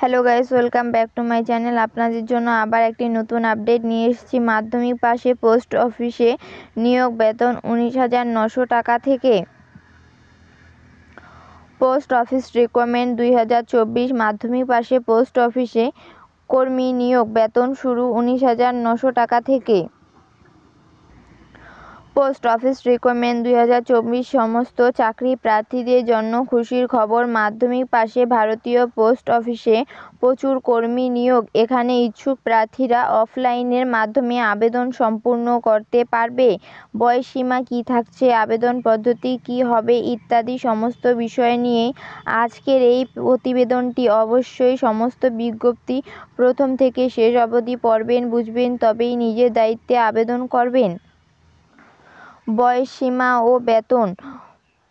Hello guys, welcome back to my channel. আপনাদের জন্য আবার একটি নতুন আপডেট নিয়ে এসেছি। মাধ্যমিক পাশে পোস্ট অফিসে নিয়োগ, বেতন 19,900 টাকা থেকে। Post office recruitment 2024। মাধ্যমিক পাশে পোস্ট অফিসে কর্মী নিয়োগ, বেতন শুরু 19,900 টাকা থেকে। পোস্ট অফিস রিক্রুটমেন্ট 2024 সমস্ত চাকরি প্রার্থীদের জন্য খুশির খবর। মাধ্যমিক পাশে ভারতীয় পোস্ট অফিসে প্রচুর কর্মী নিয়োগ। এখানে ইচ্ছুক প্রার্থীরা অফলাইনের মাধ্যমে আবেদন সম্পূর্ণ করতে পারবে। বয়সসীমা কী থাকছে, আবেদন পদ্ধতি কী হবে ইত্যাদি সমস্ত বিষয় নিয়ে আজকের এই প্রতিবেদনটি। অবশ্যই সমস্ত বিজ্ঞপ্তি প্রথম থেকে শেষ অবধি পড়বেন, বুঝবেন, তবেই নিজের দায়িত্বে আবেদন করবেন। বয়সসীমা ও বেতন।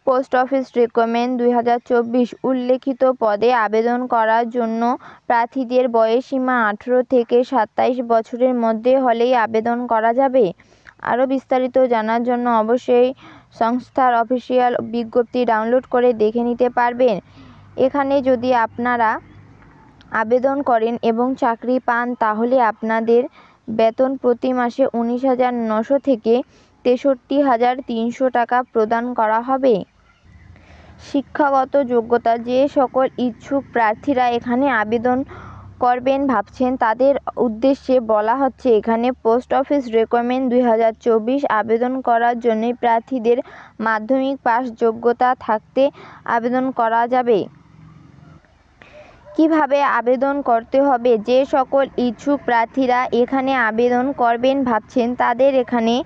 পোস্ট অফিস রিক্রুটমেন্ট 2024 উল্লেখিত পদে আবেদন করার জন্য প্রার্থীদের বয়সসীমা 18 থেকে 27 বছরের মধ্যে হলেই আবেদন করা যাবে। আরও বিস্তারিত জানার জন্য অবশ্যই সংস্থার অফিসিয়াল বিজ্ঞপ্তি ডাউনলোড করে দেখে নিতে পারবেন। এখানে যদি আপনারা আবেদন করেন এবং চাকরি পান তাহলে আপনাদের বেতন প্রতি মাসে 19,900 থেকে 63,300 টাকা প্রদান করা হবে। শিক্ষাগত যোগ্যতা। যে সকল ইচ্ছুক প্রার্থীরা এখানে আবেদন করবেন ভাবছেন তাদের উদ্দেশ্যে বলা হচ্ছে, এখানে পোস্ট অফিস রিক্রুটমেন্ট 2024 আবেদন করার জন্য প্রার্থীদের মাধ্যমিক পাস যোগ্যতা থাকতে আবেদন করা যাবে। কিভাবে আবেদন করতে হবে? যে সকল ইচ্ছুক প্রার্থীরা এখানে আবেদন করবেন ভাবছেন তাদের এখানে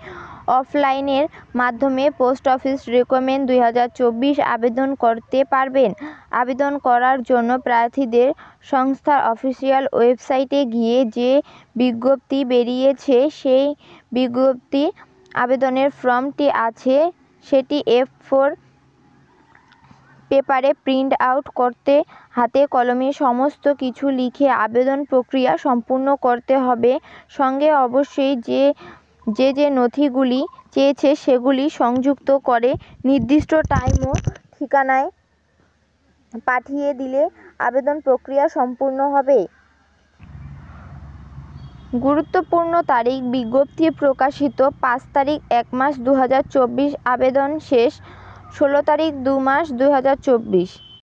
অফলাইনের মাধ্যমে পোস্ট অফিস রিক্রুটমেন্ট 2024 আবেদন করতে পারবেন। আবেদন করার জন্য প্রার্থীদের সংস্থার অফিসিয়াল ওয়েবসাইটে গিয়ে যে বিজ্ঞপ্তি বেরিয়েছে সেই বিজ্ঞপ্তি আবেদনের ফর্মটি আছে সেটি A4 পেপারে প্রিন্ট আউট করতে হাতে কলমে সমস্ত কিছু লিখে আবেদন প্রক্রিয়া সম্পূর্ণ করতে হবে। সঙ্গে অবশ্যই যে নথিগুলি চেয়েছে সেগুলি সংযুক্ত করে নির্দিষ্ট টাইম ও ঠিকানায় পাঠিয়ে দিলে আবেদন প্রক্রিয়া সম্পূর্ণ হবে। গুরুত্বপূর্ণ তারিখ। বিজ্ঞপ্তি প্রকাশিত 5 তারিখ 1 মাস 2024। আবেদন শেষ 16 তারিখ 2 মাস 2024।